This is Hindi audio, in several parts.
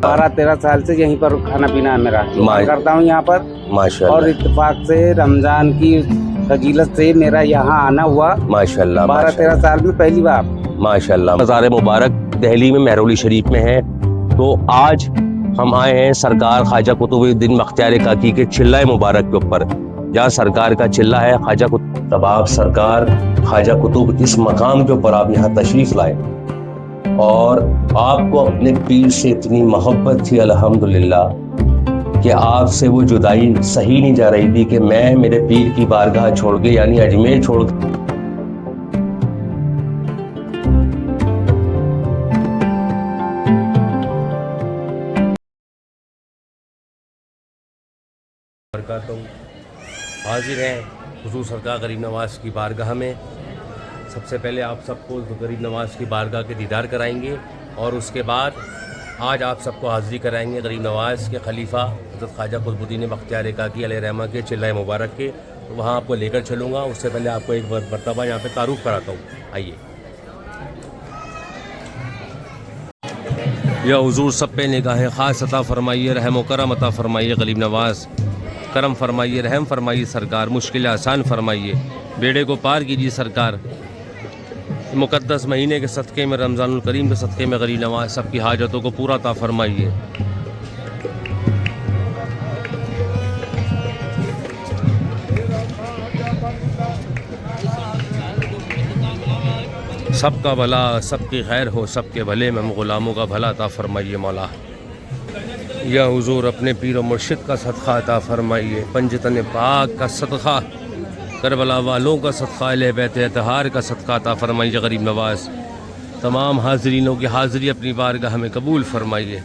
12-13 साल से यहीं पर खाना पीना है मेरा, करता हूँ यहाँ पर। माशाल्लाह। और इत्तेफाक से रमजान की फजीलत से मेरा यहाँ आना हुआ माशाल्लाह। 12-13 साल में पहली बार। माशाल्लाह। मज़ार मुबारक दिल्ली में मेहरौली शरीफ में है। तो आज हम आए हैं सरकार ख्वाजा कुतुबुद्दीन बख्तियार काकी के चिल्ला मुबारक के ऊपर, जहाँ सरकार का चिल्ला है ख्वाजा कुतुब। तब आप सरकार ख्वाजा कुतुब इस मकाम के ऊपर आप यहाँ तशरीफ लाए और आपको अपने पीर से इतनी मोहब्बत थी अल्हम्दुलिल्लाह कि आपसे वो जुदाई सही नहीं जा रही थी कि मैं मेरे पीर की बारगाह छोड़ के यानी अजमेर छोड़ के हाजिर हैं हुजूर सरकार गरीब नवाज़ की बारगाह में। सबसे पहले आप सबको गरीब नवाज़ की बारगाह के दीदार कराएंगे और उसके बाद आज आप सबको हाज़िरी कराएंगे गरीब नवाज़ के खलीफा हज़रत ख्वाजा कुतुबुद्दीन बख्तियार काकी अलैहिर्रहमा के चिल्ला मुबारक के। तो वहाँ आपको लेकर चलूँगा। उससे पहले आपको एक मरतबा यहाँ पे तारुफ कराता हूँ। आइए। या हुजूर सब पे निगाहें ख़ास अता फरमाइए, रहम व करम अता फरमाइए गरीब नवाज़, करम फरमाइए, रहम फरमाइए सरकार, मुश्किल आसान फरमाइए, बेड़े को पार कीजिए सरकार। मुक़द्दस महीने के सदक़े में, रमज़ानुल करीम के सदक़े में गरीब नवाज़ सबकी हाजतों को पूरा अता फरमाइए। सबका भला सबकी खैर हो, सबके भले में ग़ुलामों का भला अता फरमाइए मौला। या हुजूर अपने पीर और मुर्शिद का सदक़ा अता फरमाइए, पंजतन पाक का सदक़ा, करबला वालों का सदक़ा, अहले बैत अतहार का सदक़ा अता फरमाइए गरीब नवाज़। तमाम हाज़रीनों की हाज़िरी अपनी बारगाह में कबूल फरमाइए।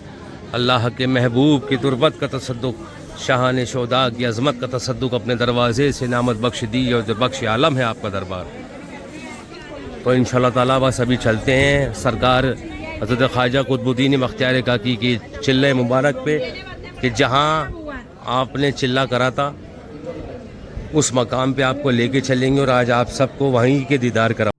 अल्लाह के महबूब की तुरबत का तसद्दुक़, शाहान शोदा की अज़मत का तसद्दुक़ अपने दरवाज़े से नामत बख्श दी और बख्श आलम है आपका दरबार। तो इंशाअल्लाह ताला बस अभी चलते हैं सरकार हज़रत ख्वाजा कुतुबुद्दीन बख्तियार काकी की चिल्ले मुबारक पे, कि जहाँ आपने चिल्ला करा था उस मकाम पे आपको लेके चलेंगे और आज आप सबको वहीं के दीदार करा।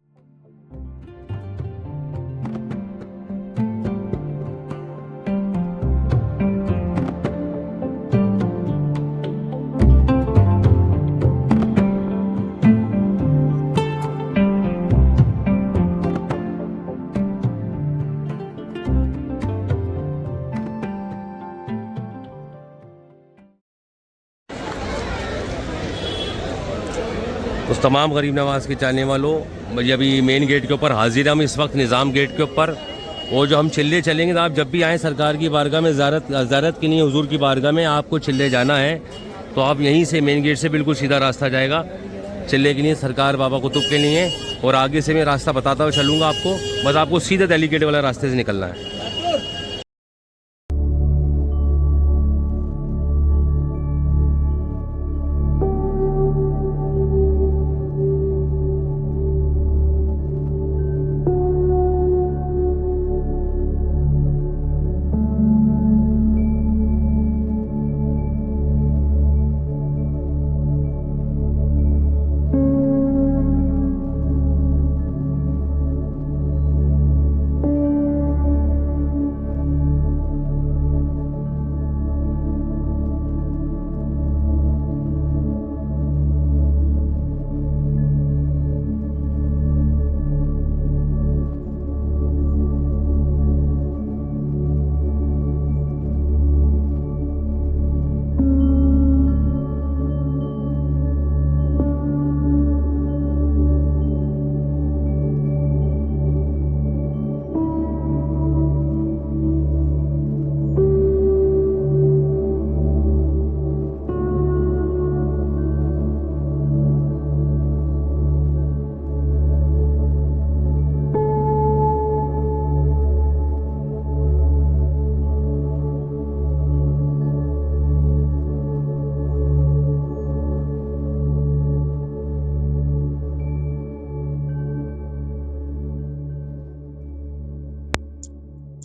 उस तमाम गरीब नवाज़ के चाहने वालों, मुझे अभी मेन गेट के ऊपर हाजिर हम इस वक्त निज़ाम गेट के ऊपर। वो जो हम चिल्ले चलेंगे, तो आप जब भी आएँ सरकार की बारगाह में ज़ियारत के लिए, हुजूर की बारगाह में आपको चिल्ले जाना है तो आप यहीं से मेन गेट से बिल्कुल सीधा रास्ता जाएगा चिल्ले के लिए, सरकार बाबा कुतुब के लिए। और आगे से मैं रास्ता बताता हुआ चलूँगा आपको, बस आपको सीधे दिल्ली गेट वाला रास्ते से निकलना है।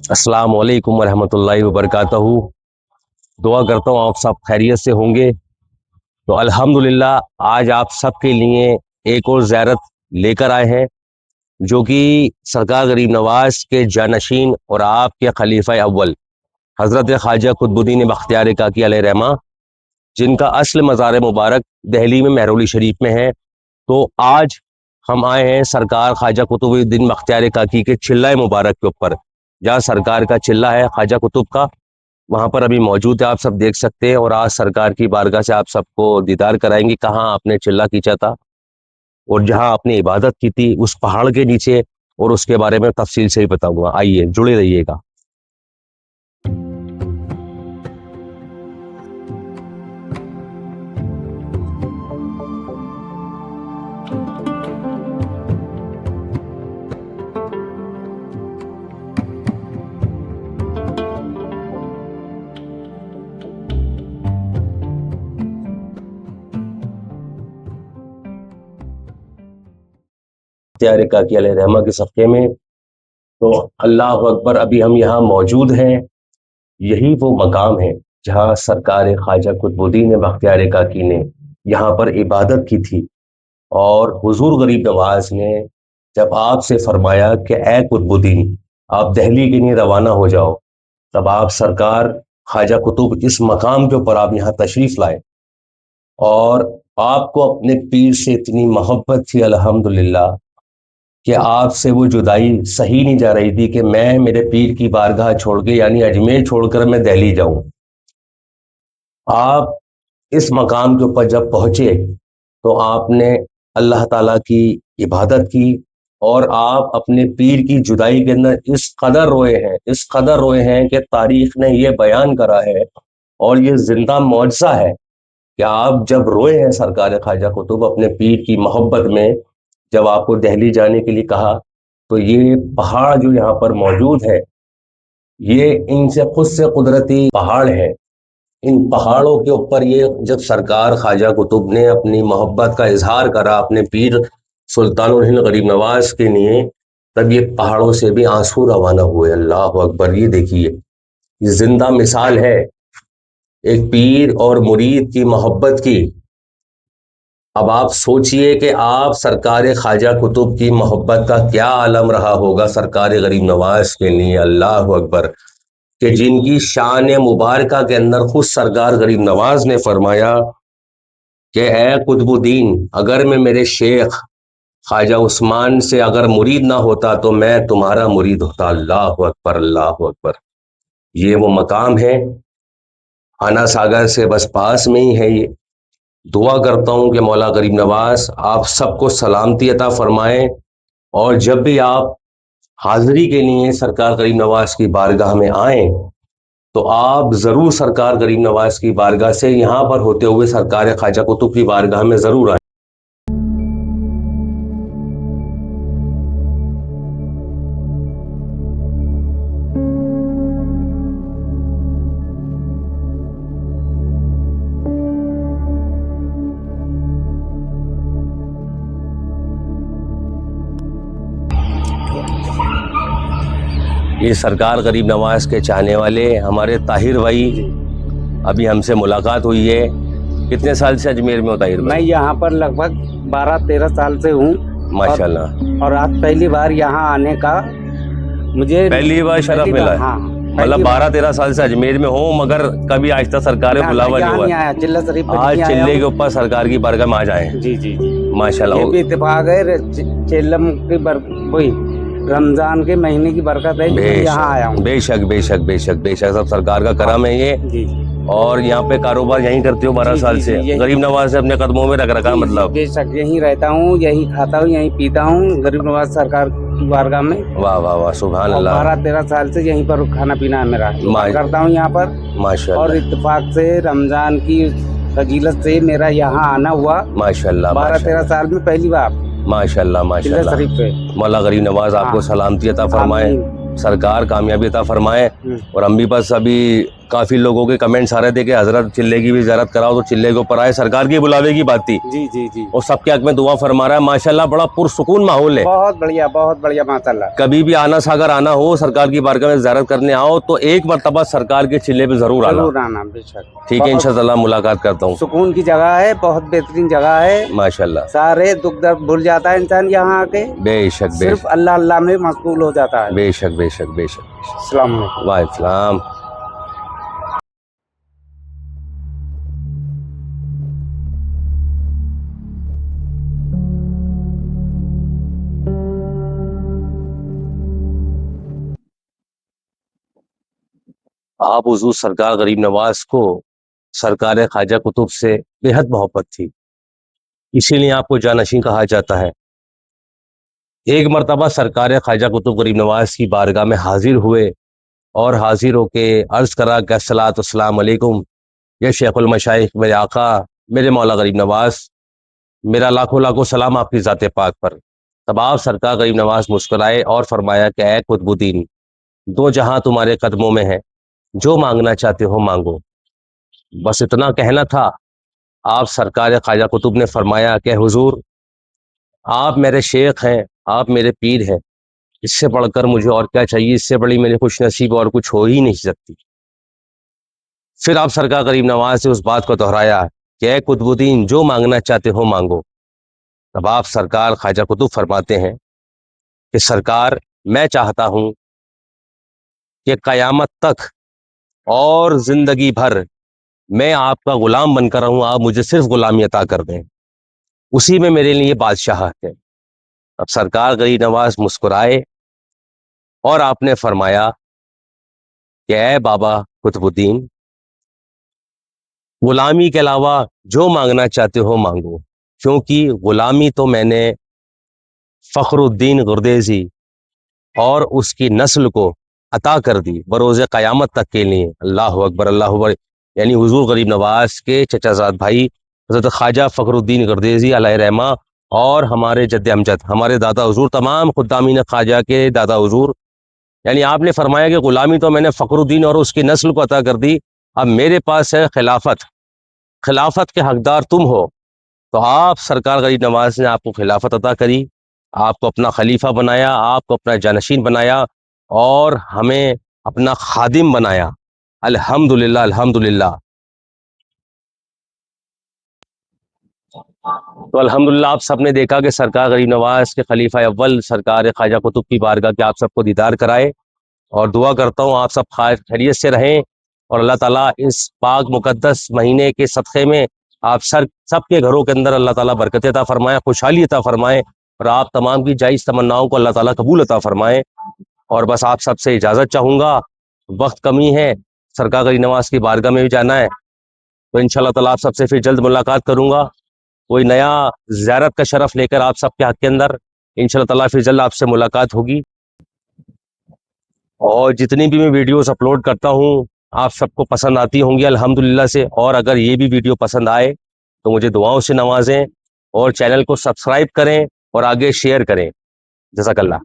अस्सलाम वालेकुम रहमतुल्लाहि व बरकातहू। दुआ करता हूँ आप सब खैरियत से होंगे। तो अल्हम्दुलिल्लाह आज आप सब के लिए एक और ज़ियारत लेकर आए हैं, जो कि सरकार गरीब नवाज के जानशीन और आपके खलीफा अव्वल हज़रत ख्वाजा कुतुबुद्दीन बख्तियार काकी अलैहिर्रहमा, जिनका असल मज़ार मुबारक दिल्ली में मेहरौली शरीफ में है। तो आज हम आए हैं सरकार ख्वाजा कुतुबुद्दीन बख्तियार काकी के चिल्ला मुबारक के ऊपर, जहाँ सरकार का चिल्ला है ख्वाजा कुतुब का, वहाँ पर अभी मौजूद है, आप सब देख सकते हैं। और आज सरकार की बारगाह से आप सबको दीदार कराएंगे कहाँ आपने चिल्ला खींचा था और जहाँ आपने इबादत की थी उस पहाड़ के नीचे, और उसके बारे में तफसील से ही बताऊंगा। आइए जुड़े रहिएगा। बख्तियार काकी अलैहिर्रहमा के सफ़े में तो अल्लाह अकबर, अभी हम यहाँ मौजूद हैं। यही वो मकाम है जहाँ सरकार ख्वाजा कुतुबुद्दीन बख्तियार काकी ने यहाँ पर इबादत की थी। और हुजूर गरीब नवाज ने जब आपसे फरमाया कि ए कुतुबुद्दीन, आप दिल्ली के लिए रवाना हो जाओ, तब आप सरकार ख्वाजा कुतुब इस मकाम के ऊपर आप यहाँ तशरीफ़ लाए। और आपको अपने पीर से इतनी मोहब्बत थी अल्हम्दुलिल्लाह कि आपसे वो जुदाई सही नहीं जा रही थी कि मैं मेरे पीर की बारगाह छोड़ के, यानी अजमेर छोड़कर मैं दिल्ली जाऊं। आप इस मकाम के ऊपर जब पहुंचे तो आपने अल्लाह ताला की इबादत की, और आप अपने पीर की जुदाई के अंदर इस कदर रोए हैं कि तारीख ने ये बयान करा है, और ये जिंदा मौजज़ा है कि आप जब रोए हैं सरकार ख्वाजा कुतुब अपने पीर की मोहब्बत में, जब आपको दिल्ली जाने के लिए कहा, तो ये पहाड़ जो यहाँ पर मौजूद है, ये इनसे खुद से कुदरती पहाड़ है। इन पहाड़ों के ऊपर ये जब सरकार ख्वाजा कुतुब ने अपनी मोहब्बत का इजहार करा अपने पीर सुल्तानुल हिंद गरीब नवाज के लिए, तब ये पहाड़ों से भी आंसू रवाना हुए। अल्लाह अकबर, ये देखिए, ये जिंदा मिसाल है एक पीर और मुरीद की मोहब्बत की। अब आप सोचिए कि आप सरकार ख्वाजा कुतुब की मोहब्बत का क्या आलम रहा होगा सरकार गरीब नवाज के लिए। अल्लाह अकबर, कि जिनकी शान मुबारका के अंदर खुद सरकार गरीब नवाज ने फरमाया कि ए कुतुबुद्दीन, अगर मैं मेरे शेख ख्वाजा उस्मान से अगर मुरीद ना होता तो मैं तुम्हारा मुरीद होता। अल्लाह अकबर, अल्लाह अकबर। ये वो मकाम है, आना सागर से बस पास में ही है ये। दुआ करता हूँ कि मौला गरीब नवाज आप सबको सलामती अता फरमाएं, और जब भी आप हाजिरी के लिए सरकार गरीब नवाज की बारगाह में आए तो आप ज़रूर सरकार गरीब नवाज की बारगाह से यहाँ पर होते हुए सरकार ख्वाजा कुतुब की बारगाह में ज़रूर आए। ये सरकार गरीब नवाज के चाहने वाले हमारे ताहिर भाई, अभी हमसे मुलाकात हुई है। कितने साल से अजमेर में हो ताहिर भाई? मैं यहाँ पर लगभग 12-13 साल से हूँ माशाल्लाह। और आज पहली बार यहाँ आने का मुझे पहली बार शरफ मिला है। हाँ, मतलब 12-13 साल से अजमेर में हो, मगर कभी आज तक सरकार में बुलावा नहीं हुआ। आया चिल्ला शरीफ आज चिल्ले के ऊपर सरकार की बारगाह में आ जाए। जी जी माशाल्लाह, ये भी इत्तेफाक है। चिल्लम की कोई रमजान के महीने की बरकत है, यहाँ आया हूँ। बेशक बेशक बेशक बेशक, सब सरकार का करम है ये। जी। और यहाँ पे कारोबार यहीं करते हो 12 साल से? गरीब नवाज से अपने कदमों में रख रखा, मतलब? बेशक यहीं रहता हूँ, यहीं खाता हूँ, यहीं पीता हूँ गरीब नवाज सरकार की बारगाह में। वाह वाह वाह, सुभान अल्लाह। 12-13 साल से यहीं पर खाना पीना है मेरा, करता हूँ यहाँ पर माशाल्लाह। और इत्तेफाक से रमजान की फजीलत से मेरा यहाँ आना हुआ माशाल्लाह। 12-13 साल में पहली बार माशाल्लाह माशाल्लाह। मौला गरीब नवाज आपको सलामती अता फरमाए, सरकार कामयाबी अता फरमाए। और हम भी बस अभी काफी लोगों के कमेंट्स आ रहे थे कि हजरत चिल्ले की भी ज़ियारत कराओ, तो चिल्ले के ऊपर आए, सरकार के बुलावे की बात थी। जी जी जी। और सबके हक में दुआ फरमा रहा है माशाल्लाह। बड़ा पुरसुकून माहौल है, बहुत बढ़िया माशाल्लाह। कभी भी आना सागर आना हो, सरकार की बारगाह में ज़ियारत करने आओ तो एक मरतबा सरकार के चिल्ले पे जरूर आना। ठीक है, इंशाअल्लाह मुलाकात करता हूँ। सुकून की जगह है, बहुत बेहतरीन जगह है माशाल्लाह। सारे दुख दर्द भूल जाता है इंसान यहाँ आके। बेशक, सिर्फ अल्लाह अल्लाह में मशगूल हो जाता है। बेशक बेशक बेशक। अस्सलाम वालेकुम। वालेकुम। आप हुजूर सरकार गरीब नवाज को सरकार ख्वाजा कुतुब से बेहद मोहब्बत थी, इसीलिए आपको जानशीं कहा जाता है। एक मर्तबा सरकार ख्वाजा कुतुब गरीब नवाज की बारगाह में हाजिर हुए और हाजिर होके अर्ज करा कि अस्सलातु अस्सलाम अलैकुम, ये शेखुल मशाइख, मेरे आका, मेरे मौला गरीब नवाज, मेरा लाखों लाखों सलाम आपकी ज़ात पाक पर। तब आप सरकार गरीब नवाज मुस्कुराए और फरमाया कि ऐ कुतुबुद्दीन, दो जहां तुम्हारे कदमों में है, जो मांगना चाहते हो मांगो। बस इतना कहना था। आप सरकार ख्वाजा कुतुब ने फरमाया कि हुजूर, आप मेरे शेख हैं, आप मेरे पीर हैं, इससे बढ़कर मुझे और क्या चाहिए, इससे बड़ी मेरी खुश नसीब और कुछ हो ही नहीं सकती। फिर आप सरकार गरीब नवाज से उस बात को दोहराया कि ऐ कुतुबुद्दीन, जो मांगना चाहते हो मांगो। तब आप सरकार ख्वाजा कुतुब फरमाते हैं कि सरकार, मैं चाहता हूं कि कयामत तक और जिंदगी भर मैं आपका गुलाम बनकर रहूं, आप मुझे सिर्फ गुलामी अता कर दें, उसी में मेरे लिए बादशाहत है। अब सरकार गरीब नवाज मुस्कुराए और आपने फरमाया कि ऐ बाबा कुतुबुद्दीन, गुलामी के अलावा जो मांगना चाहते हो मांगो, क्योंकि गुलामी तो मैंने फखरुद्दीन गुर्देजी और उसकी नस्ल को अता कर दी बरोज़े क़यामत तक के लिए। अल्लाह अकबर, अल्लाह अकबर। यानी हुजूर गरीब नवाज के चचाजाद भाई हज़रत ख्वाजा फखरुद्दीन गुर्देजी अलैहि रहमा और हमारे जद्द अमजद, हमारे दादा हुजूर, तमाम खुद्दामीन ख्वाजा के दादा हुजूर, यानी आपने फरमाया कि गुलामी तो मैंने फखरुद्दीन और उसकी नस्ल को अता कर दी, अब मेरे पास है खिलाफत, खिलाफत के हकदार तुम हो। तो आप सरकार गरीब नवाज ने आपको खिलाफत अता करी, आपको अपना खलीफा बनाया, आपको अपना जानशीन बनाया और हमें अपना खादिम बनाया। अल्हम्दुलिल्लाह, अल्हम्दुलिल्लाह। तो अल्हम्दुलिल्लाह आप सबने देखा कि सरकार गरीब नवाज के खलीफा अव्वल सरकार ख्वाजा कुतुब की बारगाह के आप सबको दीदार कराए, और दुआ करता हूँ आप सब खैरियत से रहें और अल्लाह ताला इस पाक मुकद्दस महीने के सदक़े में आप सबके घरों के अंदर अल्लाह ताला बरकत अता फरमाए, खुशहाली अता फरमाए, और आप तमाम की जायज़ तमन्नाओं को अल्लाह ताला कबूल अता फरमाए। और बस आप सबसे इजाज़त चाहूँगा, वक्त कमी है, सरकार गरीब नवाज की बारगाह में भी जाना है, तो इंशाअल्लाह ताला आप सबसे फिर जल्द मुलाकात करूँगा, कोई नया ज़ियारत का शरफ लेकर आप सबके हक़ के अंदर। इंशाअल्लाह ताला फिर जल्द आपसे मुलाकात होगी। और जितनी भी मैं वीडियोस अपलोड करता हूँ, आप सबको पसंद आती होंगी अल्हम्दुलिल्लाह से। और अगर ये भी वीडियो पसंद आए तो मुझे दुआओं से नवाजें और चैनल को सब्सक्राइब करें और आगे शेयर करें। जज़ाकल्लाह।